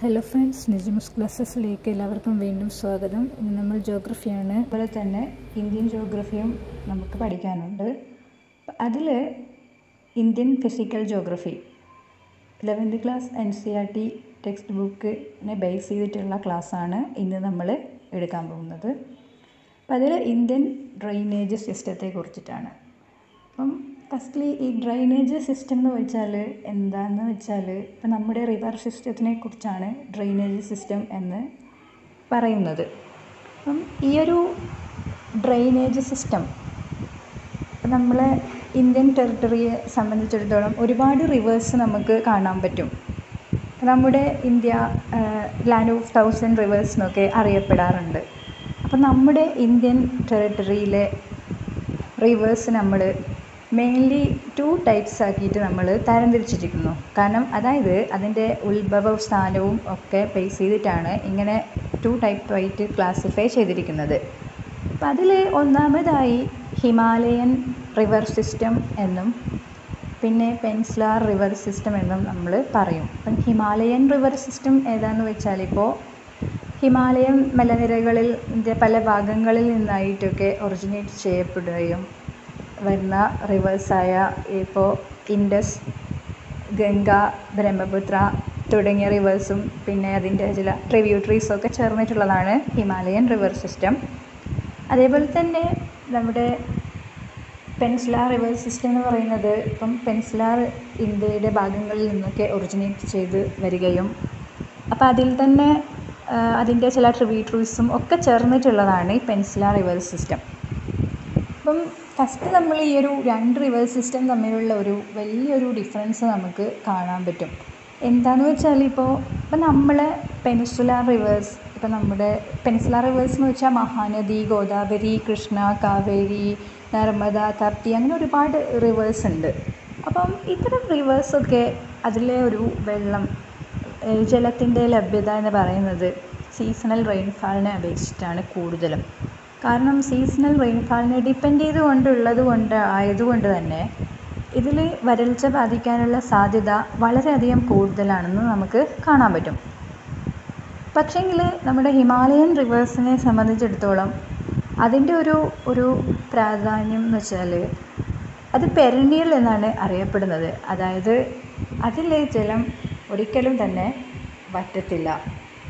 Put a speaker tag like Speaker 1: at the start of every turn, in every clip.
Speaker 1: Hello friends, നിജമുസ് ക്ലാസ്സസിലേക്ക് എല്ലാവർക്കും വീണ്ടും സ്വാഗതം. ഇന്ന് നമ്മൾ ജോഗ്രഫിയാണ്. അതുപോലെ തന്നെ ഇന്ത്യൻ ജോഗ്രഫിയും നമുക്ക് പഠിക്കാനുണ്ട്. അതിൽ Indian physical geography 11th class NCERT text ബുക്കിനെ ബേസ് ചെയ്തിട്ടുള്ള ക്ലാസ്സാണ് ഇന്ന് നമ്മൾ എടുക്കാൻ പോകുന്നത്. അപ്പം അതിൽ ഇന്ത്യൻ ഡ്രെയിനേജ് സിസ്റ്റത്തെ കുറിച്ചിട്ടാണ്. അപ്പം ഫസ്റ്റ്ലി ഈ ഡ്രെയിനേജ് സിസ്റ്റം എന്ന് വെച്ചാൽ എന്താണെന്ന് വെച്ചാൽ ഇപ്പം നമ്മുടെ റിവർ സിസ്റ്റത്തിനെ കുറിച്ചാണ് ഡ്രെയിനേജ് സിസ്റ്റം എന്ന് പറയുന്നത്. അപ്പം ഈ ഒരു ഡ്രെയിനേജ് സിസ്റ്റം നമ്മളെ ഇന്ത്യൻ ടെറിട്ടറിയെ സംബന്ധിച്ചിടത്തോളം ഒരുപാട് റിവേഴ്സ് നമുക്ക് കാണാൻ പറ്റും. നമ്മുടെ ഇന്ത്യ ലാൻഡ് ഓഫ് 1000 റിവേഴ്സ് എന്നൊക്കെ അറിയപ്പെടാറുണ്ട്. അപ്പം നമ്മുടെ ഇന്ത്യൻ ടെറിട്ടറിയിലെ റിവേഴ്സ് നമ്മൾ മെയിൻലി 2 ടൈപ്സ് ആക്കിയിട്ട് നമ്മൾ തരംതിരിച്ചിരിക്കുന്നു. കാരണം അതായത് അതിൻ്റെ ഉത്ഭവ സ്ഥാനവും ഒക്കെ ബേസ് ചെയ്തിട്ടാണ് ഇങ്ങനെ 2 ടൈപ്പായിട്ട് ക്ലാസിഫൈ ചെയ്തിരിക്കുന്നത്. അപ്പം അതിൽ ഒന്നാമതായി ഹിമാലയൻ റിവർ സിസ്റ്റം എന്നും പിന്നെ പെൻസിലാർ റിവർ സിസ്റ്റം എന്നും നമ്മൾ പറയും. അപ്പം ഹിമാലയൻ റിവർ സിസ്റ്റം ഏതാണെന്ന് വെച്ചാൽ ഇപ്പോൾ ഹിമാലയൻ മലനിരകളിൽ പല ഭാഗങ്ങളിൽ നിന്നായിട്ടൊക്കെ ഒറിജിനേറ്റ് ചെയ്യപ്പെടുകയും വരുന്ന റിവേഴ്സായ ഇപ്പോൾ ഇൻഡസ്, ഗംഗ, ബ്രഹ്മപുത്ര തുടങ്ങിയ റിവേഴ്സും പിന്നെ അതിൻ്റെ ചില ട്രിബ്യൂട്ടറീസൊക്കെ ചേർന്നിട്ടുള്ളതാണ് ഹിമാലയൻ റിവർ സിസ്റ്റം. അതേപോലെ തന്നെ നമ്മുടെ പെൻസിലാർ റിവർ സിസ്റ്റം എന്ന് പറയുന്നത് ഇപ്പം പെൻസിലാർ ഇന്ത്യയുടെ ഭാഗങ്ങളിൽ നിന്നൊക്കെ ഒറിജിനേറ്റ് ചെയ്ത് വരികയും അപ്പോൾ അതിൽ തന്നെ അതിൻ്റെ ചില ട്രിബ്യൂട്ടറീസും ഒക്കെ ചേർന്നിട്ടുള്ളതാണ് ഈ പെൻസിലാർ റിവർ സിസ്റ്റം. അപ്പം ഫസ്റ്റ് നമ്മൾ ഈ ഒരു 2 റിവർ സിസ്റ്റം തമ്മിലുള്ള ഒരു വലിയൊരു ഡിഫറൻസ് നമുക്ക് കാണാൻ പറ്റും. എന്താണെന്ന് വെച്ചാൽ ഇപ്പം നമ്മളെ പെനിൻസുലാർ റിവേഴ്സ്, ഇപ്പം നമ്മുടെ പെനിൻസുലാർ റിവേഴ്സ് എന്ന് വെച്ചാൽ മഹാനദി, ഗോദാവരി, കൃഷ്ണ, കാവേരി, നർമ്മദ, തപ്തി അങ്ങനെ ഒരുപാട് റിവേഴ്സ് ഉണ്ട്. അപ്പം ഇത്തരം റിവേഴ്സൊക്കെ അതിലെ ഒരു വെള്ളം ജലത്തിൻ്റെ ലഭ്യത എന്ന് പറയുന്നത് സീസണൽ റെയിൻഫാളിനെ അപേക്ഷിച്ചിട്ടാണ് കൂടുതലും. കാരണം സീസണൽ റെയിൻഫാളിനെ ഡിപ്പെൻഡ് ആയതുകൊണ്ട് തന്നെ ഇതിൽ വരൾച്ച ബാധിക്കാനുള്ള സാധ്യത വളരെയധികം കൂടുതലാണെന്ന് നമുക്ക് കാണാൻ പറ്റും. പക്ഷേങ്കിൽ നമ്മുടെ ഹിമാലയൻ റിവേഴ്സിനെ സംബന്ധിച്ചിടത്തോളം അതിൻ്റെ ഒരു പ്രാധാന്യം എന്ന് വെച്ചാൽ അത് പെരന്നിയൽ എന്നാണ് അറിയപ്പെടുന്നത്. അതായത് അതിലെ ജലം ഒരിക്കലും തന്നെ വറ്റത്തില്ല.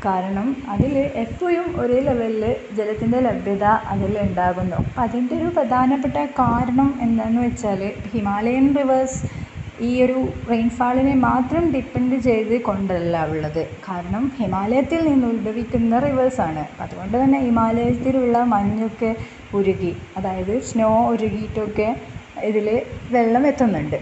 Speaker 1: കാരണം അതിൽ എപ്പോഴും ഒരേ ലെവലിൽ ജലത്തിൻ്റെ ലഭ്യത അതിലുണ്ടാകുന്നു. അപ്പം അതിൻ്റെ ഒരു പ്രധാനപ്പെട്ട കാരണം എന്താണെന്ന് വെച്ചാൽ ഹിമാലയൻ റിവേഴ്സ് ഈ ഒരു റെയിൻഫാളിനെ മാത്രം ഡിപ്പെൻഡ് ചെയ്ത് കൊണ്ടല്ല ഉള്ളത്. കാരണം ഹിമാലയത്തിൽ നിന്ന് ഉത്ഭവിക്കുന്ന റിവേഴ്സാണ്. അതുകൊണ്ട് തന്നെ ഹിമാലയത്തിലുള്ള മഞ്ഞൊക്കെ ഉരുകി, അതായത് സ്നോ ഉരുകിയിട്ടൊക്കെ ഇതിൽ വെള്ളം എത്തുന്നുണ്ട്.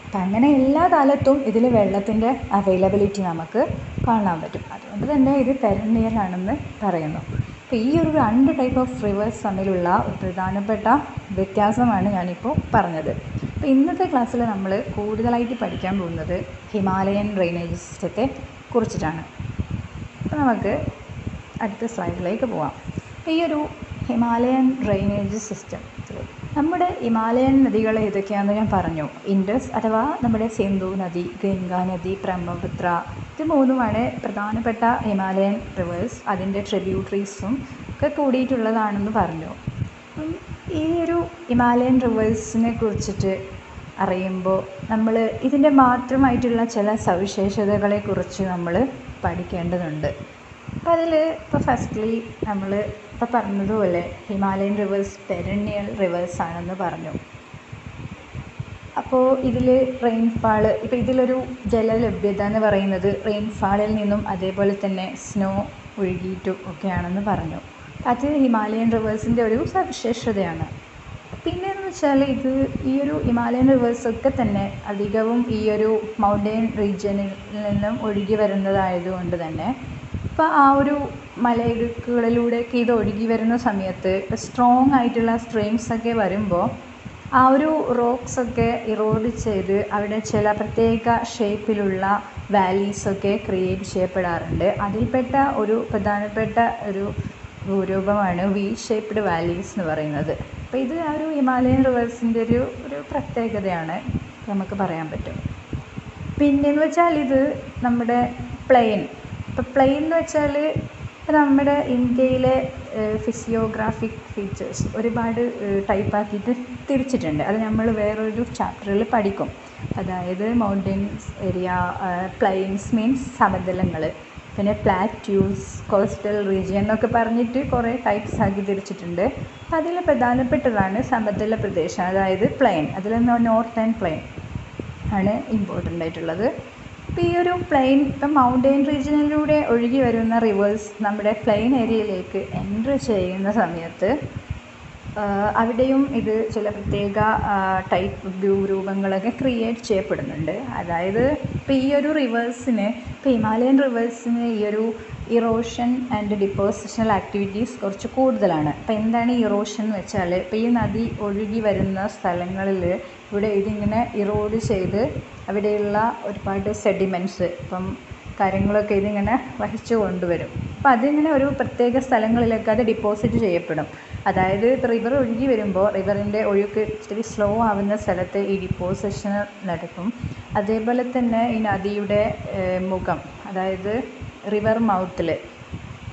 Speaker 1: അപ്പം അങ്ങനെ എല്ലാ കാലത്തും ഇതിൽ വെള്ളത്തിൻ്റെ അവൈലബിലിറ്റി നമുക്ക് കാണാൻ പറ്റും. അതുകൊണ്ട് തന്നെ ഇത് പെരന്നിയലാണെന്ന് പറയുന്നു. അപ്പോൾ ഈ ഒരു 2 ടൈപ്പ് ഓഫ് റിവേഴ്സ് തമ്മിലുള്ള ഒരു പ്രധാനപ്പെട്ട വ്യത്യാസമാണ് ഞാനിപ്പോൾ പറഞ്ഞത്. അപ്പോൾ ഇന്നത്തെ ക്ലാസ്സിൽ നമ്മൾ കൂടുതലായിട്ട് പഠിക്കാൻ പോകുന്നത് ഹിമാലയൻ ഡ്രെയിനേജ് സിസ്റ്റത്തെ കുറിച്ചിട്ടാണ്. അപ്പോൾ നമുക്ക് അടുത്ത സ്ലൈഡിലേക്ക് പോകാം. അപ്പോൾ ഈ ഒരു ഹിമാലയൻ ഡ്രെയിനേജ് സിസ്റ്റം നമ്മുടെ ഹിമാലയൻ നദികൾ ഏതൊക്കെയാണെന്ന് ഞാൻ പറഞ്ഞു. ഇൻഡസ് അഥവാ നമ്മുടെ സിന്ധു നദി, ഗംഗാ നദി, ബ്രഹ്മപുത്ര, ഇത് 3 പ്രധാനപ്പെട്ട ഹിമാലയൻ റിവേഴ്സ്. അതിൻ്റെ ട്രിബ്യൂട്ടറീസും ഒക്കെ കൂടിയിട്ടുള്ളതാണെന്ന് പറഞ്ഞു. ഈ ഒരു ഹിമാലയൻ റിവേഴ്സിനെ കുറിച്ചിട്ട് അറിയുമ്പോൾ നമ്മൾ ഇതിൻ്റെ മാത്രമായിട്ടുള്ള ചില സവിശേഷതകളെക്കുറിച്ച് നമ്മൾ പഠിക്കേണ്ടതുണ്ട്. അപ്പോൾ അതിൽ ഫസ്റ്റ്ലി നമ്മൾ ഇപ്പോൾ പറഞ്ഞതുപോലെ ഹിമാലയൻ റിവേഴ്സ് പെരന്നിയൽ റിവേഴ്സ് ആണെന്ന് പറഞ്ഞു. അപ്പോൾ ഇതിൽ റെയിൻഫാൾ, ഇപ്പോൾ ഇതിലൊരു ജലലഭ്യത എന്ന് പറയുന്നത് റെയിൻഫാളിൽ നിന്നും അതേപോലെ തന്നെ സ്നോ ഒഴുകിയിട്ടും ഒക്കെയാണെന്ന് പറഞ്ഞു. അത് ഹിമാലയൻ റിവേഴ്സിൻ്റെ ഒരു സവിശേഷതയാണ്. പിന്നെയെന്ന് വെച്ചാൽ ഈ ഒരു ഹിമാലയൻ റിവേഴ്സൊക്കെ തന്നെ അധികവും ഈ ഒരു മൗണ്ടൻ റീജിയനിൽ നിന്നും ഒഴുകി വരുന്നതായതുകൊണ്ട് തന്നെ ഇപ്പോൾ ആ ഒരു മലയിടുക്കുകളിലൂടെയൊക്കെ ഇത് ഒഴുകി വരുന്ന സമയത്ത് സ്ട്രോങ് ആയിട്ടുള്ള സ്ട്രീംസൊക്കെ വരുമ്പോൾ ആ ഒരു റോക്സൊക്കെ ഇറോഡ് ചെയ്ത് അവിടെ ചില പ്രത്യേക ഷേപ്പിലുള്ള വാലീസൊക്കെ ക്രിയേറ്റ് ചെയ്യപ്പെടാറുണ്ട്. അതിൽപ്പെട്ട ഒരു പ്രധാനപ്പെട്ട ഒരു ഭൂരൂപമാണ് വി ഷേപ്പ്ഡ് വാലീസ് എന്ന് പറയുന്നത്. അപ്പോൾ ഇത് ആ ഒരു ഹിമാലയൻ റിവേഴ്സിൻ്റെ ഒരു പ്രത്യേകതയാണ് നമുക്ക് പറയാൻ പറ്റും. പിന്നെയെന്ന് വെച്ചാൽ ഇത് നമ്മുടെ പ്ലെയിൻ ഇപ്പോൾ പ്ലെയിൻ എന്ന് വെച്ചാൽ നമ്മുടെ ഇന്ത്യയിലെ ഫിസിയോഗ്രാഫിക് ഫീച്ചേഴ്സ് ഒരുപാട് ടൈപ്പാക്കിയിട്ട് തിരിച്ചിട്ടുണ്ട്. അത് നമ്മൾ വേറൊരു ചാപ്റ്ററിൽ പഠിക്കും. അതായത് മൗണ്ടൻസ് ഏരിയ, പ്ലെയിൻസ് മീൻസ് സമതലങ്ങൾ, പിന്നെ പ്ലാറ്റ്യൂസ്, കോസ്റ്റൽ റീജിയൻ എന്നൊക്കെ പറഞ്ഞിട്ട് കുറേ ടൈപ്സ് ആക്കി തിരിച്ചിട്ടുണ്ട്. അപ്പോൾ അതിൽ പ്രധാനപ്പെട്ടതാണ് സമതല പ്രദേശം, അതായത് പ്ലെയിൻ. അതിൽ നോർത്തേൺ പ്ലെയിൻ ആണ് ഇമ്പോർട്ടൻ്റ് ആയിട്ടുള്ളത്. അപ്പോൾ ഈ ഒരു പ്ലെയിൻ, ഇപ്പം മൗണ്ടെയിൻ റീജിയനിലൂടെ ഒഴുകി വരുന്ന റിവേഴ്സ് നമ്മുടെ പ്ലെയിൻ ഏരിയയിലേക്ക് എൻ്റർ ചെയ്യുന്ന സമയത്ത് അവിടെയും ഇത് ചില പ്രത്യേക ടൈപ്പ് രൂപങ്ങളൊക്കെ ക്രിയേറ്റ് ചെയ്യപ്പെടുന്നുണ്ട്. അതായത് ഇപ്പോൾ ഈ ഒരു റിവേഴ്സിന്, ഇപ്പോൾ ഹിമാലയൻ റിവേഴ്സിന് ഈ ഒരു ഇറോഷൻ ആൻഡ് ഡിപ്പോസിഷണൽ ആക്ടിവിറ്റീസ് കുറച്ച് കൂടുതലാണ്. അപ്പോൾ എന്താണ് ഇറോഷൻ എന്ന് വെച്ചാൽ, ഇപ്പോൾ ഈ നദി ഒഴുകി വരുന്ന സ്ഥലങ്ങളിൽ ഇവിടെ ഇതിങ്ങനെ ഇറോഡ് ചെയ്ത് അവിടെയുള്ള ഒരുപാട് സെഡിമെൻറ്റ്സ്, ഇപ്പം കാര്യങ്ങളൊക്കെ ഇതിങ്ങനെ വഹിച്ചു കൊണ്ടുവരും. അപ്പോൾ അതിങ്ങനെ ഒരു പ്രത്യേക സ്ഥലങ്ങളിലൊക്കെ അത് ഡിപ്പോസിറ്റ് ചെയ്യപ്പെടും. അതായത് ഇപ്പോൾ റിവർ ഒഴുകി വരുമ്പോൾ റിവറിൻ്റെ ഒഴുക്ക് ഇത്തിരി സ്ലോ ആവുന്ന സ്ഥലത്ത് ഈ ഡിപ്പോസിഷൻ നടക്കും. അതേപോലെ തന്നെ ഈ നദിയുടെ മുഖം, അതായത് റിവർ മൗത്തിൽ,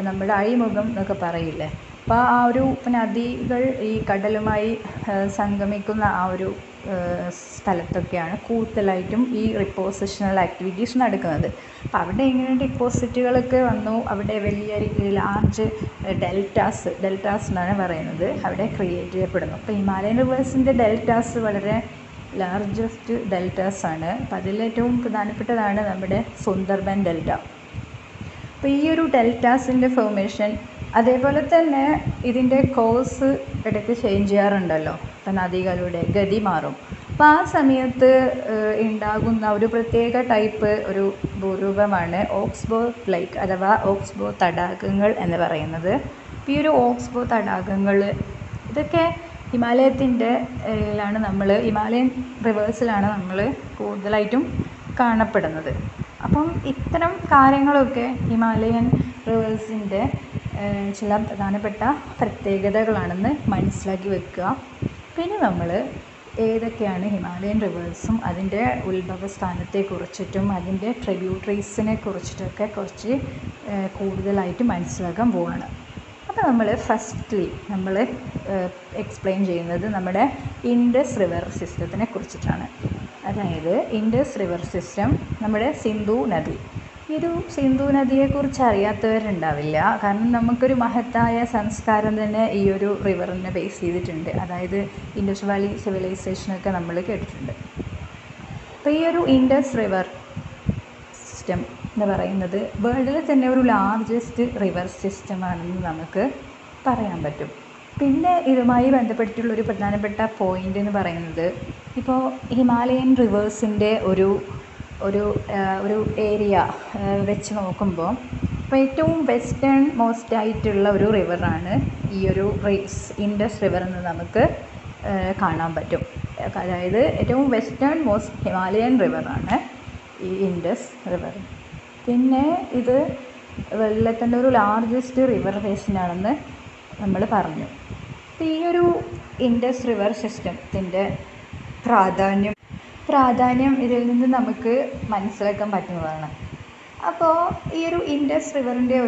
Speaker 1: നമ്മുടെ അഴിമുഖം എന്നൊക്കെ പറയില്ലേ, അപ്പോൾ ആ ഒരു നദികൾ ഈ കടലുമായി സംഗമിക്കുന്ന ആ ഒരു സ്ഥലത്തൊക്കെയാണ് കൂടുതലായിട്ടും ഈ റിപ്പോസിഷണൽ ആക്ടിവിറ്റീസ് നടക്കുന്നത്. അപ്പോൾ അവിടെ ഇങ്ങനെ ഡിപ്പോസിറ്റുകളൊക്കെ വന്നു, അവിടെ വലിയ ലാർജ് ഡെൽറ്റാസ് എന്നാണ് പറയുന്നത്, അവിടെ ക്രിയേറ്റ് ചെയ്യപ്പെടുന്നു. അപ്പോൾ ഹിമാലയൻ റിവേഴ്സിൻ്റെ ഡെൽറ്റാസ് വളരെ ലാർജസ്റ്റ് ഡെൽറ്റാസ് ആണ്. അപ്പോൾ അതിലേറ്റവും പ്രധാനപ്പെട്ടതാണ് നമ്മുടെ സുന്ദർബൻ ഡെൽറ്റ. അപ്പോൾ ഈ ഒരു ഡെൽറ്റാസിൻ്റെ ഫോർമേഷൻ, അതേപോലെ തന്നെ ഇതിൻ്റെ കോഴ്സ് ഇടയ്ക്ക് ചേഞ്ച് ചെയ്യാറുണ്ടല്ലോ, അപ്പോൾ നദികളുടെ ഗതി മാറും. അപ്പോൾ ആ സമയത്ത് ഉണ്ടാകുന്ന ഒരു പ്രത്യേക ടൈപ്പ് ഒരു ഭൂരൂപമാണ് ഓക്സ്ബോ ലേക്ക് അഥവാ ഓക്സ്ബോ തടാകങ്ങൾ എന്ന് പറയുന്നത്. ഈ ഒരു ഓക്സ്ബോ തടാകങ്ങൾ ഇതൊക്കെ ഹിമാലയത്തിൻ്റെ ഹിമാലയൻ റിവേഴ്സിലാണ് നമ്മൾ കൂടുതലായിട്ടും കാണപ്പെടുന്നത്. അപ്പം ഇത്തരം കാര്യങ്ങളൊക്കെ ഹിമാലയൻ റിവേഴ്സിൻ്റെ ചില പ്രധാനപ്പെട്ട പ്രത്യേകതകളാണെന്ന് മനസ്സിലാക്കി വെക്കുക. പിന്നെ നമ്മൾ ഏതൊക്കെയാണ് ഹിമാലയൻ റിവേഴ്സും അതിൻ്റെ ഉത്ഭവസ്ഥാനത്തെക്കുറിച്ചിട്ടും അതിൻ്റെ ട്രിബ്യൂട്ടറീസിനെ കുറിച്ചിട്ടൊക്കെ കുറച്ച് കൂടുതലായിട്ട് മനസ്സിലാക്കാൻ പോവുകയാണ്. അപ്പോൾ നമ്മൾ ഫസ്റ്റ്ലി എക്സ്പ്ലെയിൻ ചെയ്യുന്നത് നമ്മുടെ ഇൻഡസ് റിവർ സിസ്റ്റത്തിനെ കുറിച്ചിട്ടാണ്. അതായത് ഇൻഡസ് റിവർ സിസ്റ്റം, നമ്മുടെ സിന്ധു നദി. ഈ ഒരു സിന്ധു നദിയെക്കുറിച്ച് അറിയാത്തവരുണ്ടാവില്ല. കാരണം നമുക്കൊരു മഹത്തായ സംസ്കാരം തന്നെ ഈ ഒരു റിവറിനെ ബേസ് ചെയ്തിട്ടുണ്ട്. അതായത് ഇൻഡസ് വാലി സിവിലൈസേഷനൊക്കെ നമ്മൾ കേട്ടിട്ടുണ്ട്. അപ്പോൾ ഈ ഒരു ഇൻഡസ് റിവർ സിസ്റ്റം എന്ന് പറയുന്നത് വേൾഡിൽ തന്നെ ഒരു ലാർജസ്റ്റ് റിവർ സിസ്റ്റമാണെന്ന് നമുക്ക് പറയാൻ പറ്റും. പിന്നെ ഇതുമായി ബന്ധപ്പെട്ടിട്ടുള്ളൊരു പ്രധാനപ്പെട്ട പോയിൻ്റ് എന്ന് പറയുന്നത്, ഇപ്പോൾ ഹിമാലയൻ റിവേഴ്സിൻ്റെ ഒരു ഏരിയ വെച്ച് നോക്കുമ്പോൾ ഇപ്പോൾ ഏറ്റവും വെസ്റ്റേൺ മോസ്റ്റ് ആയിട്ടുള്ള ഒരു റിവറാണ് ഈ ഒരു ഇൻഡസ് റിവർ എന്ന് നമുക്ക് കാണാൻ പറ്റും. അതായത് ഏറ്റവും വെസ്റ്റേൺ മോസ്റ്റ് ഹിമാലയൻ റിവറാണ് ഈ ഇൻഡസ് റിവർ. പിന്നെ ഇത് വേൾഡിലെ തന്നെ ഒരു ലാർജസ്റ്റ് റിവർ ബേസിനാണെന്ന് നമ്മൾ പറഞ്ഞു. ഈ ഒരു ഇൻഡസ് റിവർ സിസ്റ്റത്തിൻ്റെ പ്രാധാന്യം ഇതിൽ നിന്ന് നമുക്ക് മനസ്സിലാക്കാൻ പറ്റുന്നതാണ്. അപ്പോൾ ഈ ഒരു ഇൻഡസ് റിവറിൻ്റെ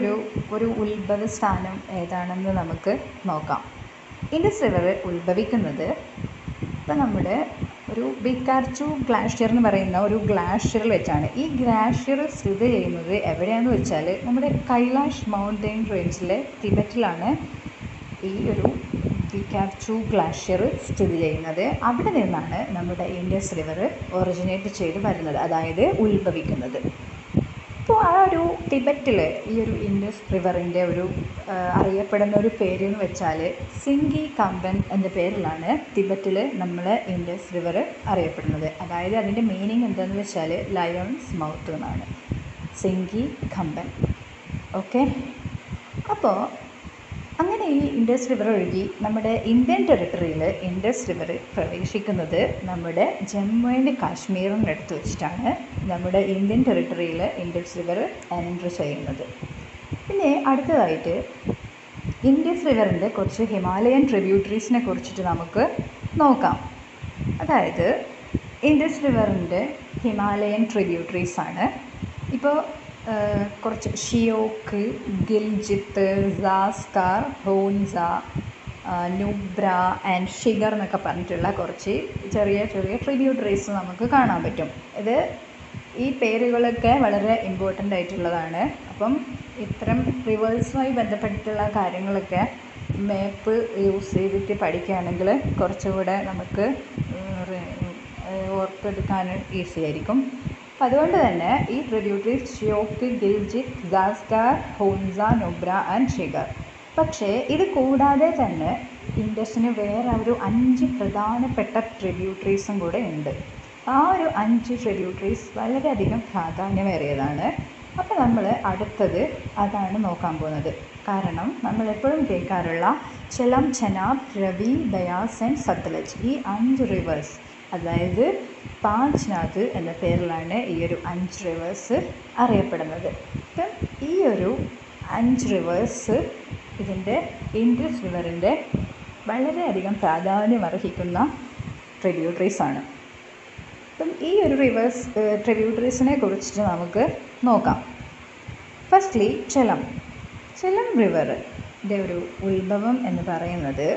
Speaker 1: ഒരു ഉത്ഭവ സ്ഥാനം ഏതാണെന്ന് നമുക്ക് നോക്കാം. ഇൻഡസ് റിവർ ഉത്ഭവിക്കുന്നത് ഇപ്പോൾ നമ്മുടെ ഒരു ബിക്കാർച്ചു ഗ്ലാഷ്യർ എന്ന് പറയുന്ന ഒരു ഗ്ലാഷ്യറിൽ വെച്ചാണ്. ഈ ഗ്ലാഷ്യർ സ്ഥിതി ചെയ്യുന്നത് എവിടെയാണെന്ന് വെച്ചാൽ നമ്മുടെ കൈലാഷ് മൗണ്ടെയിൻ റേഞ്ചിലെ ടിബറ്റിലാണ് ഈ ഒരു ബിക്കാർച്ചു ഗ്ലാഷ്യർ സ്ഥിതി ചെയ്യുന്നത്. അവിടെ നിന്നാണ് നമ്മുടെ ഇൻഡസ് റിവർ ഒറിജിനേറ്റ് ചെയ്ത് വരുന്നത്, അതായത് ഉത്ഭവിക്കുന്നത്. അപ്പോൾ ആ ഒരു ടിബറ്റിൽ ഈ ഒരു ഇൻഡസ് റിവറിൻ്റെ അറിയപ്പെടുന്ന ഒരു പേര് എന്ന് വെച്ചാൽ സിംഗി കമ്പൻ എന്ന പേരിലാണ് ടിബറ്റിൽ നമ്മൾ ഇൻഡസ് റിവർ അറിയപ്പെടുന്നത്. അതായത് അതിൻ്റെ മീനിങ് എന്താണെന്ന് വെച്ചാൽ ലയൺസ് മൗത്ത് എന്നാണ്, സിംഗി കമ്പൻ. ഓക്കെ, അപ്പോൾ അങ്ങനെ ഈ ഇൻഡസ് റിവർ ഒഴുകി നമ്മുടെ ഇന്ത്യൻ ടെറിട്ടറിയിൽ ഇൻഡസ് റിവർ പ്രവേശിക്കുന്നത് നമ്മുടെ ജമ്മു ആൻഡ് കാശ്മീറിൻ്റെ അടുത്ത് വെച്ചിട്ടാണ് നമ്മുടെ ഇന്ത്യൻ ടെറിട്ടറിയിൽ ഇൻഡസ് റിവർ എൻറ്റർ ചെയ്യുന്നത്. പിന്നെ അടുത്തതായിട്ട് ഇൻഡസ് റിവറിൻ്റെ കുറച്ച് ഹിമാലയൻ ട്രിബ്യൂട്ടറീസിനെ കുറിച്ചിട്ട് നമുക്ക് നോക്കാം. അതായത് ഇൻഡസ് റിവറിൻ്റെ ഹിമാലയൻ ട്രിബ്യൂട്ടറീസാണ്. ഇപ്പോൾ കുറച്ച് ഷിയോക്ക്, ഗിൽജിത്ത്, സാസ്കാർ, ഹോൻസ, നുബ്ര ആൻഡ് ഷിഗർ എന്നൊക്കെ പറഞ്ഞിട്ടുള്ള കുറച്ച് ചെറിയ ചെറിയ ട്രിബ്യൂട്ടറീസ് നമുക്ക് കാണാൻ പറ്റും. ഈ പേരുകളൊക്കെ വളരെ ഇമ്പോർട്ടൻ്റ് ആയിട്ടുള്ളതാണ്. അപ്പം ഇത്തരം റിവേഴ്സുമായി ബന്ധപ്പെട്ടിട്ടുള്ള കാര്യങ്ങളൊക്കെ മാപ്പ് യൂസ് ചെയ്തിട്ട് പഠിക്കുകയാണെങ്കിൽ കുറച്ചുകൂടെ നമുക്ക് ഓർത്തെടുക്കാൻ ഈസി ആയിരിക്കും. അതുകൊണ്ട് തന്നെ ഈ ട്രിബ്യൂട്ടറീസ് ഷിയോക്ക്, ഗിൽജിത്ത്, സാസ്കാർ, ഹോൻസ, നുബ്ര ആൻഡ് ഷിഗർ. പക്ഷേ ഇത് കൂടാതെ തന്നെ ഇൻഡസിന് വേറെ ഒരു 5 പ്രധാനപ്പെട്ട ട്രിബ്യൂട്ടറീസും കൂടെ ഉണ്ട്. ആ ഒരു 5 ട്രിബ്യൂട്ടറീസ് വളരെയധികം പ്രാധാന്യമേറിയതാണ്. അപ്പോൾ നമ്മൾ അടുത്തത് അതാണ് നോക്കാൻ പോകുന്നത്. കാരണം നമ്മൾ എപ്പോഴും കേൾക്കാറുള്ള ചെലം, ചെനാബ്, രവി, ബയാസ് ആൻഡ് സത്ലജ്, ഈ 5 റിവേഴ്സ്, അതായത് പാഞ്ച്നാഥ് എന്ന പേരിലാണ് ഈ ഒരു 5 റിവേഴ്സ് അറിയപ്പെടുന്നത്. അപ്പം ഈ ഒരു 5 റിവേഴ്സ് ഇതിൻ്റെ ഇൻഡസ് റിവറിൻ്റെ വളരെയധികം പ്രാധാന്യം അർഹിക്കുന്ന ട്രിബ്യൂട്ടറീസാണ്. അപ്പം ഈ ഒരു ട്രിബ്യൂട്ടറീസിനെ കുറിച്ചിട്ട് നമുക്ക് നോക്കാം. ഫസ്റ്റ്ലി ചെലം റിവറിൻ്റെ ഒരു ഉത്ഭവം എന്ന് പറയുന്നത്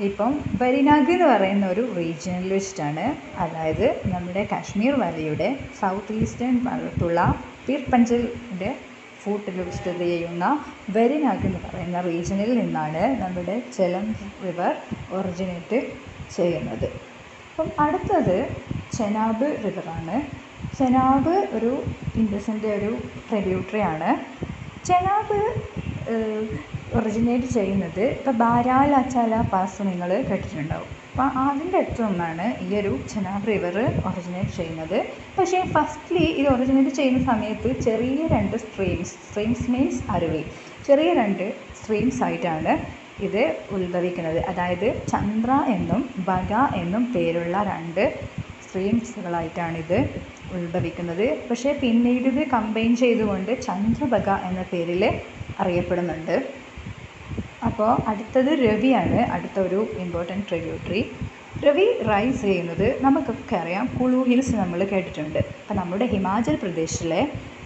Speaker 1: ഇപ്പം വരിനാഗ് എന്ന് പറയുന്ന ഒരു റീജിയനിൽ വെച്ചിട്ടാണ്. അതായത് നമ്മുടെ കാശ്മീർ വാലിയുടെ സൗത്ത് ഈസ്റ്റേൺ ഭാഗത്തുള്ള പീർ പഞ്ചലിൻ്റെ ഫൂട്ടിൽ സ്ഥിതി ചെയ്യുന്ന വരിനാഗ് എന്ന് പറയുന്ന റീജിയനിൽ നിന്നാണ് നമ്മുടെ ചെലം റിവർ ഒറിജിനേറ്റ് ചെയ്യുന്നത്. അപ്പം അടുത്തത് ചെനാബ് റിവറാണ്. ചെനാബ് ഒരു ഇൻഡസിൻ്റെ ഒരു ട്രിബ്യൂട്ടറിയാണ്. ചെനാബ് ഒറിജിനേറ്റ് ചെയ്യുന്നത് ഇപ്പോൾ ബാരാലാച്ചാല പാസ് നിങ്ങൾ കേട്ടിട്ടുണ്ടാവും. അപ്പോൾ അതിൻ്റെ അടുത്ത് നിന്നാണ് ഈ ഒരു ചെനാബ് റിവർ ഒറിജിനേറ്റ് ചെയ്യുന്നത്. പക്ഷേ ഫസ്റ്റ്ലി ഇത് ഒറിജിനേറ്റ് ചെയ്യുന്ന സമയത്ത് ചെറിയ 2 സ്ട്രീംസ് മീൻസ് അരുവി, ചെറിയ 2 സ്ട്രീംസ് ആയിട്ടാണ് ഇത് ഉത്ഭവിക്കുന്നത്. അതായത് ചന്ദ്ര എന്നും ബഗ എന്നും പേരുള്ള 2 സ്ട്രീംസുകളായിട്ടാണിത് ഉത്ഭവിക്കുന്നത്. പക്ഷേ പിന്നീട് ഇത് കമ്പൈൻ ചെയ്തുകൊണ്ട് ചന്ദ്രബഗ എന്ന പേരിൽ അറിയപ്പെടുന്നുണ്ട്. അപ്പോൾ അടുത്തത് രവിയാണ്, അടുത്തൊരു ഇമ്പോർട്ടൻറ്റ് ട്രിബ്യൂട്ടറി. രവി റൈസ് ചെയ്യുന്നത് നമുക്കൊക്കെ അറിയാം, കുളു ഹിൽസ് നമ്മൾ കേട്ടിട്ടുണ്ട്. അപ്പോൾ നമ്മുടെ ഹിമാചൽ പ്രദേശിലെ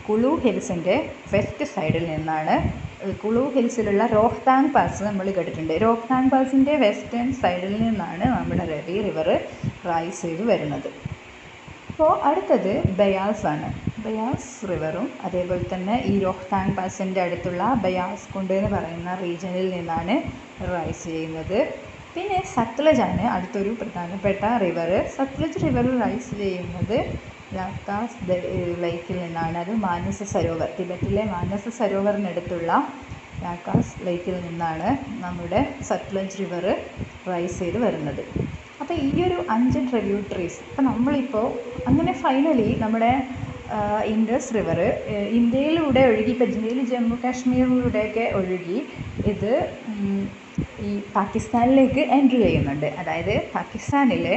Speaker 1: കുളു ഹിൽസിൻ്റെ വെസ്റ്റ് സൈഡിൽ നിന്നാണ്, കുളു ഹിൽസിലുള്ള രോഹ്താങ് പാസ് നമ്മൾ കേട്ടിട്ടുണ്ട്. രോഹ്താങ് പാസിൻ്റെ വെസ്റ്റേൺ സൈഡിൽ നിന്നാണ് നമ്മുടെ രവി റിവർ റൈസ് ചെയ്ത് വരുന്നത്. അപ്പോൾ അടുത്തത് ബയാസ് ആണ്. ബയാസ് റിവറും അതേപോലെ തന്നെ ഈ രോഹ്താങ് പാസിൻ്റെ അടുത്തുള്ള ബയാസ് കുണ്ട് എന്ന് പറയുന്ന റീജിയനിൽ നിന്നാണ് റൈസ് ചെയ്യുന്നത്. പിന്നെ സത്ലജ് ആണ് അടുത്തൊരു പ്രധാനപ്പെട്ട റിവർ. സത്ലജ് റിവർ റൈസ് ചെയ്യുന്നത് ലാക്കാസ് ലേക്കിൽ നിന്നാണ്. അത് മാനസ സരോവർ, ടിബറ്റിലെ മാനസ സരോവറിനടുത്തുള്ള ലാക്കാസ് ലേക്കിൽ നിന്നാണ് നമ്മുടെ സത്ലജ് റിവർ റൈസ് ചെയ്ത് വരുന്നത്. അപ്പോൾ ഈ ഒരു 5 ട്രിബ്യൂട്ടറീസ്, അപ്പോൾ നമ്മളിപ്പോൾ അങ്ങനെ ഫൈനലി നമ്മുടെ ഇൻഡസ് റിവർ ഇന്ത്യയിലൂടെ ഒഴുകി, ഇപ്പോൾ ഇന്ത്യയിൽ ജമ്മു കാശ്മീരിലൂടെയൊക്കെ ഒഴുകി ഇത് ഈ പാകിസ്ഥാനിലേക്ക് എൻട്രി ചെയ്യുന്നുണ്ട്. അതായത് പാകിസ്ഥാനിലെ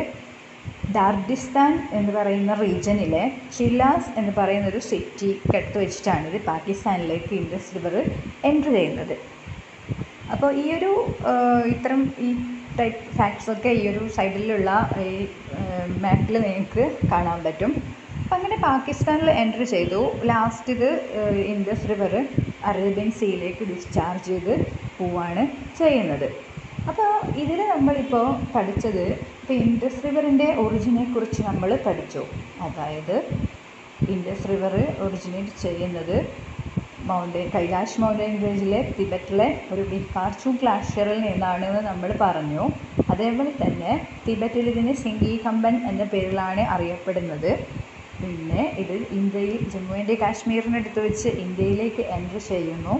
Speaker 1: ദാർഡിസ്ഥാൻ എന്ന് പറയുന്ന റീജിയനിലെ ഷിലാസ് എന്ന് പറയുന്ന ഒരു സിറ്റിക്കടുത്ത് വെച്ചിട്ടാണ് ഇത് പാകിസ്ഥാനിലേക്ക് ഇൻഡസ് റിവർ എൻട്രി ചെയ്യുന്നത്. അപ്പോൾ ഈ ഒരു ഇത്തരം ഈ ടൈപ്പ് ഫാക്ട്സൊക്കെ ഈ ഒരു സൈഡിലുള്ള ഈ മാപ്പിൽ നിങ്ങൾക്ക് കാണാൻ പറ്റും. അപ്പം അങ്ങനെ പാകിസ്ഥാനിൽ എൻട്രി ചെയ്തു. ലാസ്റ്റ് ഇത് ഇൻഡസ് റിവർ അറേബ്യൻ സീയിലേക്ക് ഡിസ്ചാർജ് ചെയ്ത് പോവാണ് ചെയ്യുന്നത്. അപ്പോൾ ഇതിൽ നമ്മളിപ്പോൾ പഠിച്ചത്, ഇപ്പോൾ ഇൻഡസ് റിവറിൻ്റെ ഒറിജിനെക്കുറിച്ച് നമ്മൾ പഠിച്ചു. അതായത് ഇൻഡസ് റിവർ ഒറിജിനേറ്റ് ചെയ്യുന്നത് കൈലാഷ് മൗണ്ടൻ റേഞ്ചിലെ തിബറ്റിലെ ഒരു ബിഹാർചു ഗ്ലാഷ്യറിൽ നിന്നാണെന്ന് നമ്മൾ പറഞ്ഞു. അതേപോലെ തന്നെ തിബറ്റിൽ ഇതിന് സിംഗി കമ്പൻ എന്ന പേരിലാണ് അറിയപ്പെടുന്നത്. പിന്നെ ഇത് ഇന്ത്യയിൽ ജമ്മു ആൻഡ് കാശ്മീരിനടുത്ത് വെച്ച് ഇന്ത്യയിലേക്ക് എൻട്രി ചെയ്യുന്നു.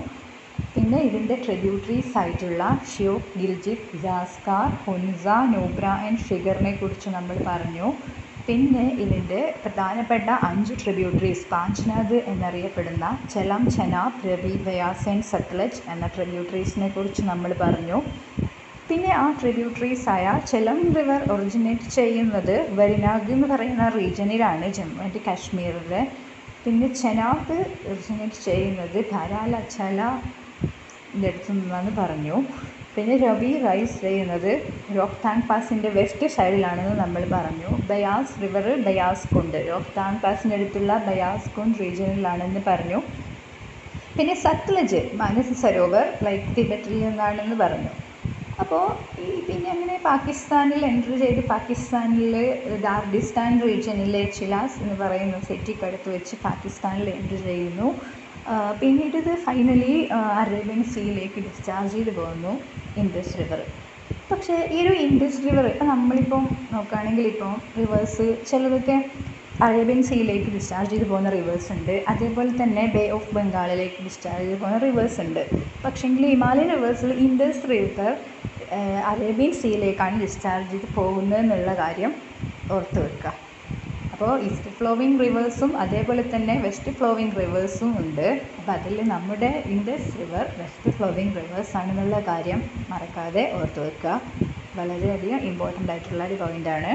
Speaker 1: പിന്നെ ഇതിൻ്റെ ട്രിബ്യൂട്ടറീസ് ആയിട്ടുള്ള ഷ്യോക്ക്, ഗിൽജിത്ത്, ജാസ്കാർ, ഹുൻസ, നുബ്ര ആൻഡ് ഷിഗറിനെ കുറിച്ച് നമ്മൾ പറഞ്ഞു. പിന്നെ ഇതിൻ്റെ പ്രധാനപ്പെട്ട 5 ട്രിബ്യൂട്ടറീസ്, പാഞ്ച്നാഥ് എന്നറിയപ്പെടുന്ന ചെലം, ചെനാബ്, രവി, ബയാസ് ആൻഡ് സത്ലജ് എന്ന ട്രിബ്യൂട്ടറീസിനെ കുറിച്ച് നമ്മൾ പറഞ്ഞു. പിന്നെ ആ ട്രിബ്യൂട്ടറീസായ ചെലം റിവർ ഒറിജിനേറ്റ് ചെയ്യുന്നത് വരിനാഗ് എന്ന് പറയുന്ന റീജിയനിലാണ്, ജമ്മു ആൻഡ് കാശ്മീരിലെ. പിന്നെ ചെനാബ് ഒറിജിനേറ്റ് ചെയ്യുന്നത് ധാരാലച്ചാലിൻ്റെ അടുത്ത് നിന്നാണ് പറഞ്ഞു. പിന്നെ രവി റൈസ് ചെയ്യുന്നത് രോഹ്താങ് പാസിൻ്റെ വെസ്റ്റ് സൈഡിലാണെന്ന് നമ്മൾ പറഞ്ഞു. ബയാസ് റിവർ ബയാസ് കുണ്ട്, രോഹ്താങ് പാസിൻ്റെ അടുത്തുള്ള ബയാസ് കുണ്ട് റീജിയനിലാണെന്ന് പറഞ്ഞു. പിന്നെ സത്ലജ് മാനസ് സരോവർ ലൈക്ക് തിബറ്റിൽ നിന്നാണെന്ന് പറഞ്ഞു. അപ്പോൾ പിന്നെ അങ്ങനെ പാകിസ്ഥാനിൽ എൻട്രി ചെയ്ത് പാകിസ്ഥാനിൽ ദാർഡിസ്ഥാൻ റീജിയനിലെ ചിലാസ് എന്ന് പറയുന്ന സിറ്റിക്കടുത്ത് വെച്ച് പാകിസ്ഥാനിൽ എൻട്രി ചെയ്യുന്നു. പിന്നീട് ഇത് ഫൈനലി അറേബ്യൻ സീയിലേക്ക് ഡിസ്ചാർജ് ചെയ്ത് പോകുന്നു ഇൻഡസ് റിവർ. പക്ഷേ ഈ ഒരു ഇൻഡസ് റിവർ ഇപ്പം നമ്മളിപ്പം നോക്കുകയാണെങ്കിൽ ഇപ്പം റിവേഴ്സ് ചിലതൊക്കെ അറേബ്യൻ സീയിലേക്ക് ഡിസ്ചാർജ് ചെയ്ത് പോകുന്ന റിവേഴ്സ് ഉണ്ട്, അതേപോലെ തന്നെ ബേ ഓഫ് ബംഗാളിലേക്ക് ഡിസ്ചാർജ് ചെയ്ത് പോകുന്ന റിവേഴ്സ് ഉണ്ട്. പക്ഷേങ്കിൽ ഹിമാലയൻ റിവേഴ്സിൽ ഇൻഡസ് റിവർ അറേബ്യൻ സീയിലേക്കാണ് ഡിസ്ചാർജ് ചെയ്ത് പോകുന്നത് എന്നുള്ള കാര്യം ഓർത്ത് വെക്കുക. അപ്പോൾ ഈസ്റ്റ് ഫ്ലോവിങ് റിവേഴ്സും അതേപോലെ തന്നെ വെസ്റ്റ് ഫ്ലോവിങ് റിവേഴ്സും ഉണ്ട്. അപ്പോൾ അതിൽ നമ്മുടെ Indus river west flowing rivers ആണെന്നുള്ള കാര്യം മറക്കാതെ ഓർത്ത് വെക്കുക. വളരെയധികം ഇമ്പോർട്ടൻ്റ് ആയിട്ടുള്ള ഒരു പോയിൻ്റാണ്.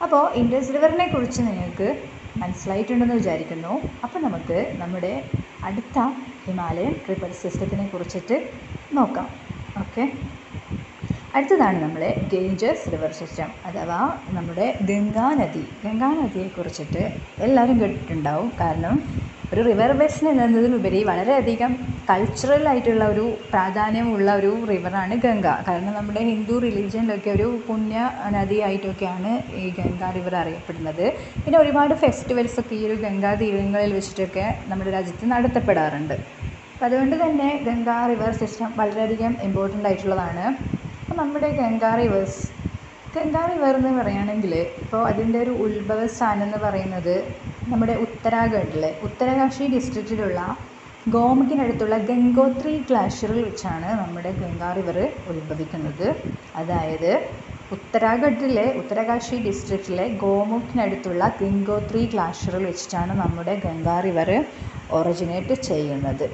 Speaker 1: അപ്പോൾ ഇൻഡസ് റിവറിനെ കുറിച്ച് നിങ്ങൾക്ക് മനസ്സിലായിട്ടുണ്ടെന്ന് വിചാരിക്കുന്നു. അപ്പോൾ നമുക്ക് നമ്മുടെ അടുത്ത ഹിമാലയൻ റിവർ സിസ്റ്റത്തിനെ കുറിച്ചിട്ട് നോക്കാം. ഓക്കെ, അടുത്തതാണ് നമ്മളെ ഗേഞ്ചസ് റിവർ സിസ്റ്റം അഥവാ നമ്മുടെ ഗംഗാനദിയെക്കുറിച്ചിട്ട് എല്ലാവരും കേട്ടിട്ടുണ്ടാവും. കാരണം ഒരു റിവർ ബേസിൻ എന്നതിലുപരി വളരെയധികം കൾച്ചറൽ ആയിട്ടുള്ള ഒരു പ്രാധാന്യമുള്ള ഒരു റിവറാണ് ഗംഗ. കാരണം നമ്മുടെ ഹിന്ദു റിലീജിയനിലൊക്കെ ഒരു പുണ്യ നദിയായിട്ടൊക്കെയാണ് ഈ ഗംഗാ റിവർ അറിയപ്പെടുന്നത്. പിന്നെ ഒരുപാട് ഫെസ്റ്റിവൽസൊക്കെ ഈ ഒരു ഗംഗാ തീരങ്ങളിൽ വെച്ചിട്ടൊക്കെ നമ്മുടെ രാജ്യത്ത് നടത്തപ്പെടാറുണ്ട്. അപ്പം അതുകൊണ്ട് തന്നെ ഗംഗാ റിവർ സിസ്റ്റം വളരെയധികം ഇമ്പോർട്ടൻ്റ് ആയിട്ടുള്ളതാണ്. അപ്പോൾ നമ്മുടെ ഗംഗാ റിവർ എന്ന് പറയുകയാണെങ്കിൽ ഇപ്പോൾ അതിൻ്റെ ഒരു ഉത്ഭവസ്ഥാനം എന്ന് പറയുന്നത് നമ്മുടെ ഉത്തരകാശി ഡിസ്ട്രിക്റ്റിലുള്ള ഗോമുഖിനടുത്തുള്ള ഗംഗോത്രി ഗ്ലാഷ്യറിൽ വെച്ചാണ് നമ്മുടെ ഗംഗാ റിവർ ഉത്ഭവിക്കുന്നത്. അതായത് ഉത്തരകാശി ഡിസ്ട്രിക്റ്റിലെ ഗോമുഖിനടുത്തുള്ള ഗംഗോത്രി ഗ്ലാഷ്യറിൽ വെച്ചിട്ടാണ് നമ്മുടെ ഗംഗാ റിവർ ഒറിജിനേറ്റ് ചെയ്യുന്നത്.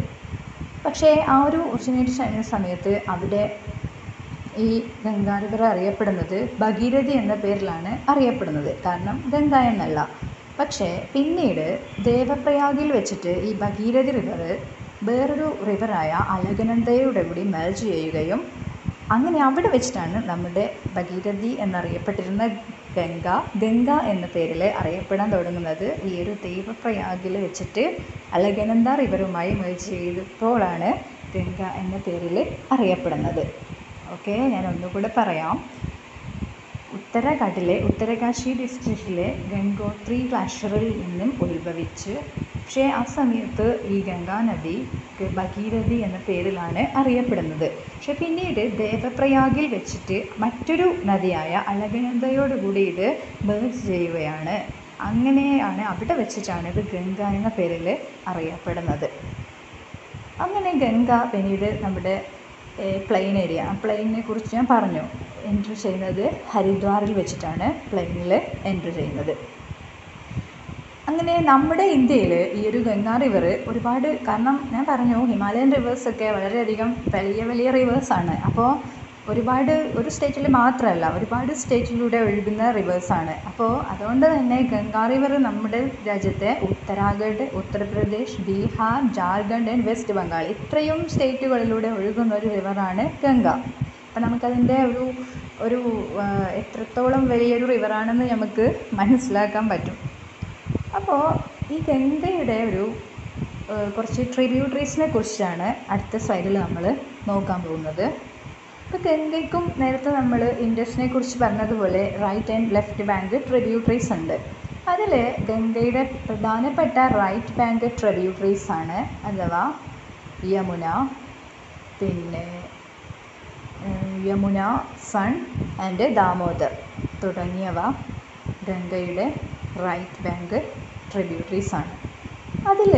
Speaker 1: പക്ഷേ ആ ഒരു ഒറിജിനേറ്റ് ചെയ്യുന്ന സമയത്ത് അവിടെ ഈ ഗംഗാ റിവർ അറിയപ്പെടുന്നത് ഭഗീരഥി എന്ന പേരിലാണ് അറിയപ്പെടുന്നത്, കാരണം ഗംഗ എന്നല്ല. പക്ഷേ പിന്നീട് ദേവപ്രയാഗിൽ വെച്ചിട്ട് ഈ ഭഗീരഥി റിവർ വേറൊരു റിവറായ അലകനന്ദയുടെ കൂടി മെർജ് ചെയ്യുകയും അങ്ങനെ അവിടെ വെച്ചിട്ടാണ് നമ്മുടെ ഭഗീരഥി എന്നറിയപ്പെട്ടിരുന്ന ഗംഗ എന്ന പേരിൽ അറിയപ്പെടാൻ തുടങ്ങുന്നത്. ഈ ഒരു ദേവപ്രയാഗിൽ വെച്ചിട്ട് അലകനന്ദ റിവറുമായി മെർജ് ചെയ്തപ്പോഴാണ് ഗംഗ എന്ന പേരിൽ അറിയപ്പെടുന്നത്. ഓക്കെ, ഞാൻ ഒന്നുകൂടെ പറയാം. ഉത്തരകാശി ഡിസ്ട്രിക്റ്റിലെ ഗംഗോത്രി ഗ്ലാഷ്യറിൽ നിന്നും ഉത്ഭവിച്ച്, പക്ഷേ ആ സമയത്ത് ഈ ഗംഗാ നദി ഭഗീരഥി എന്ന പേരിലാണ് അറിയപ്പെടുന്നത്. പക്ഷെ പിന്നീട് ദേവപ്രയാഗിൽ വെച്ചിട്ട് മറ്റൊരു നദിയായ അലകനന്ദയോടുകൂടി ഇത് മെർജ് ചെയ്യുകയാണ്. അങ്ങനെയാണ് അവിടെ വെച്ചിട്ടാണ് ഇത് ഗംഗ എന്ന പേരിൽ അറിയപ്പെടുന്നത്. അങ്ങനെ ഗംഗ പിന്നീട് നമ്മുടെ പ്ലെയിനെ കുറിച്ച് ഞാൻ പറഞ്ഞു. എൻട്രി ചെയ്യുന്നത് ഹരിദ്വാറിൽ വെച്ചിട്ടാണ് പ്ലെയിനിൽ എൻട്രി ചെയ്യുന്നത്. അങ്ങനെ നമ്മുടെ ഇന്ത്യയിൽ ഈ ഒരു ഗംഗാ റിവർ ഒരുപാട്, കാരണം ഞാൻ പറഞ്ഞു ഹിമാലയൻ റിവേഴ്സൊക്കെ വളരെയധികം വലിയ റിവേഴ്സാണ്. അപ്പോൾ ഒരു സ്റ്റേറ്റിൽ മാത്രമല്ല, ഒരുപാട് സ്റ്റേറ്റിലൂടെ ഒഴുകുന്ന റിവേഴ്സാണ്. അപ്പോൾ അതുകൊണ്ട് തന്നെ ഗംഗാ റിവർ നമ്മുടെ രാജ്യത്തെ ഉത്തരാഖണ്ഡ്, ഉത്തർപ്രദേശ്, ബീഹാർ, ജാർഖണ്ഡ് ആൻഡ് വെസ്റ്റ് ബംഗാൾ ഇത്രയും സ്റ്റേറ്റുകളിലൂടെ ഒഴുകുന്ന ഒരു റിവറാണ് ഗംഗ. അപ്പം നമുക്കതിൻ്റെ ഒരു എത്രത്തോളം വലിയൊരു റിവറാണെന്ന് നമുക്ക് മനസ്സിലാക്കാൻ പറ്റും. അപ്പോൾ ഈ ഗംഗയുടെ കുറച്ച് ട്രിബ്യൂട്ടറീസിനെ കുറിച്ചാണ് അടുത്ത സ്ലൈഡിൽ നമ്മൾ നോക്കാൻ പോകുന്നത്. ഇപ്പോൾ ഗംഗയ്ക്കും നേരത്തെ നമ്മൾ ഇൻഡസിനെ കുറിച്ച് പറഞ്ഞതുപോലെ right and left bank tributaries ഉണ്ട്. അതിൽ ഗംഗയുടെ പ്രധാനപ്പെട്ട റൈറ്റ് ബാങ്ക് ട്രിബ്യൂട്ടറീസ് ആണ്, അഥവാ യമുന, സൺ ആൻഡ് ദാമോദർ തുടങ്ങിയവ ഗംഗയുടെ റൈറ്റ് ബാങ്ക് ട്രിബ്യൂട്ടറീസ് ആണ്. അതിൽ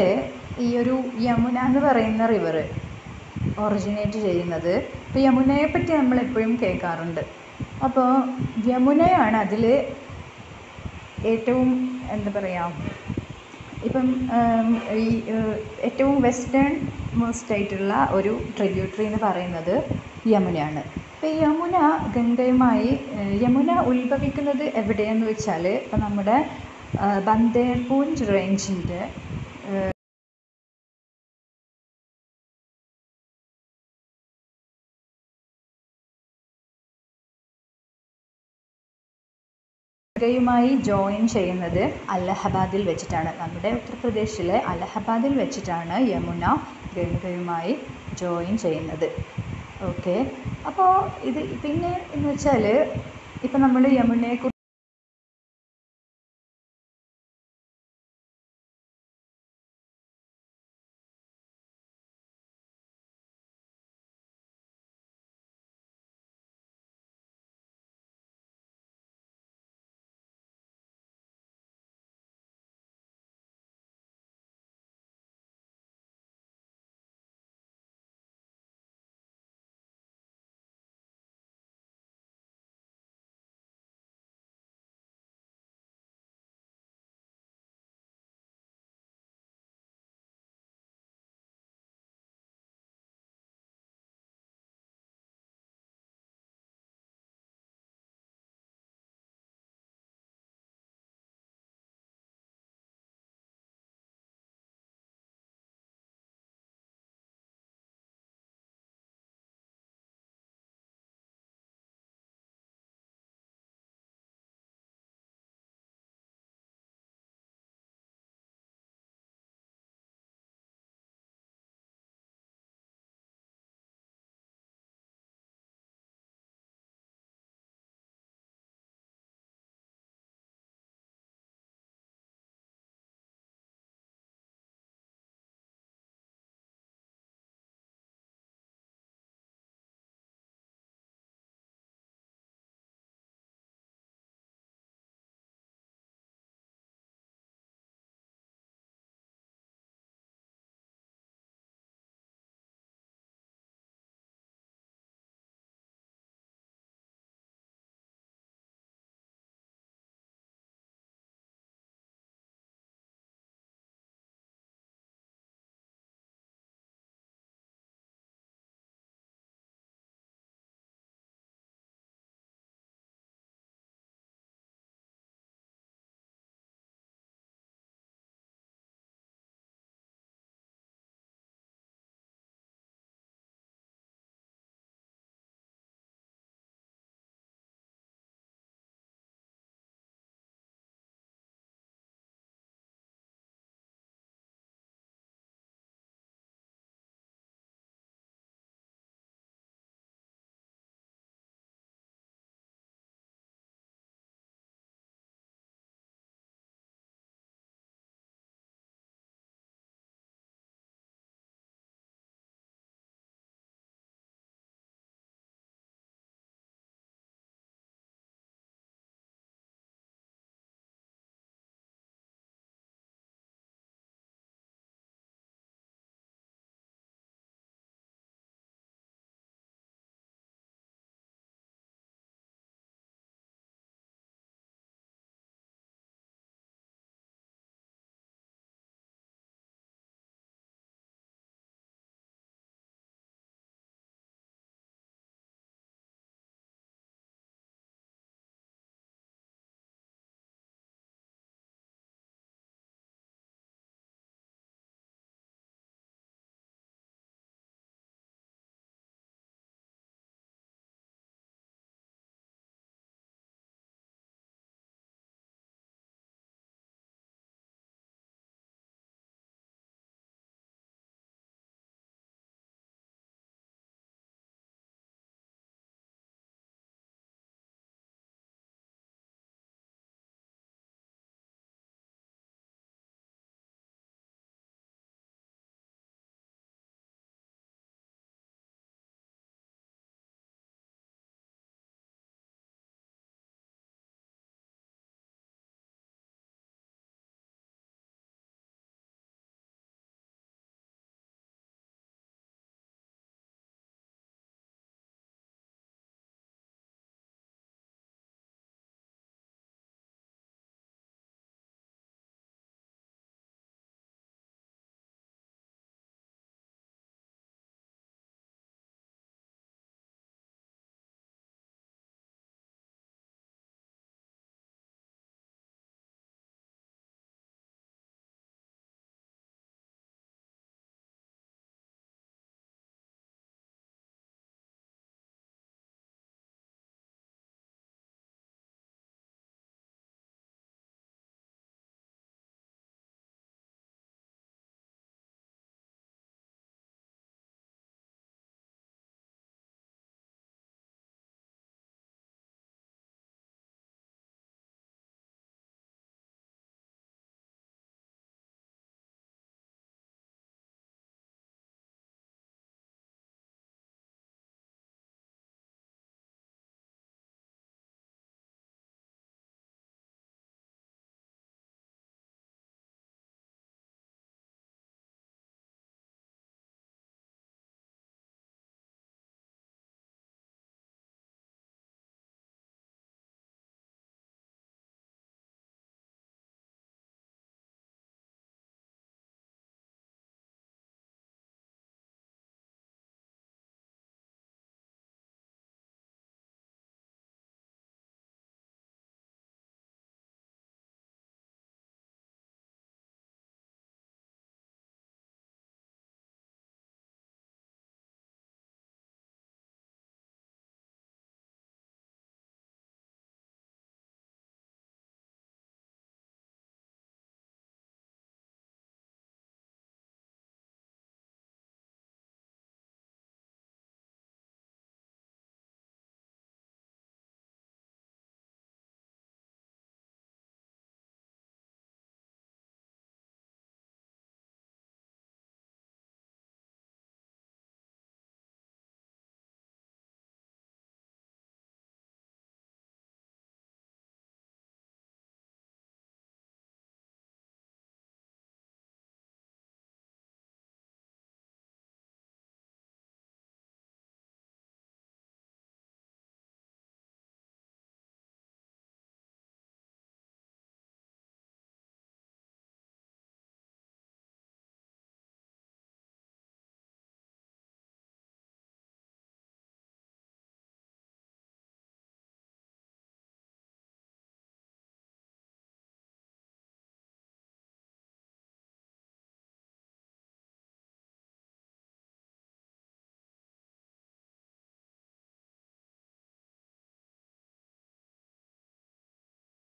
Speaker 1: ഈ ഒരു യമുന എന്ന് പറയുന്ന റിവർ ഒറിജിനേറ്റ് ചെയ്യുന്നത്, ഇപ്പോൾ യമുനയെ പറ്റി നമ്മളെപ്പോഴും കേൾക്കാറുണ്ട്. അപ്പോൾ യമുനയാണ് അതിൽ ഏറ്റവും ഇപ്പം ഈ ഏറ്റവും വെസ്റ്റേൺ മോസ്റ്റ് ആയിട്ടുള്ള ഒരു ട്രിബ്യൂട്ടറി എന്ന് പറയുന്നത് യമുനയാണ്. അപ്പോൾ യമുന ഉത്ഭവിക്കുന്നത് എവിടെയെന്ന് വെച്ചാൽ ഇപ്പം നമ്മുടെ ബന്ദേർപൂഞ്ച് റേഞ്ചിൻ്റെ ഗംഗയുമായി ജോയിൻ ചെയ്യുന്നത് അലഹബാദിൽ വെച്ചിട്ടാണ്. നമ്മുടെ ഉത്തർപ്രദേശിലെ അലഹബാദിൽ വെച്ചിട്ടാണ് യമുന ഗംഗയുമായി ജോയിൻ ചെയ്യുന്നത്. ഓക്കെ, അപ്പോൾ ഇത് പിന്നെ എന്ന് വെച്ചാൽ ഇപ്പം നമ്മൾ യമുനയെ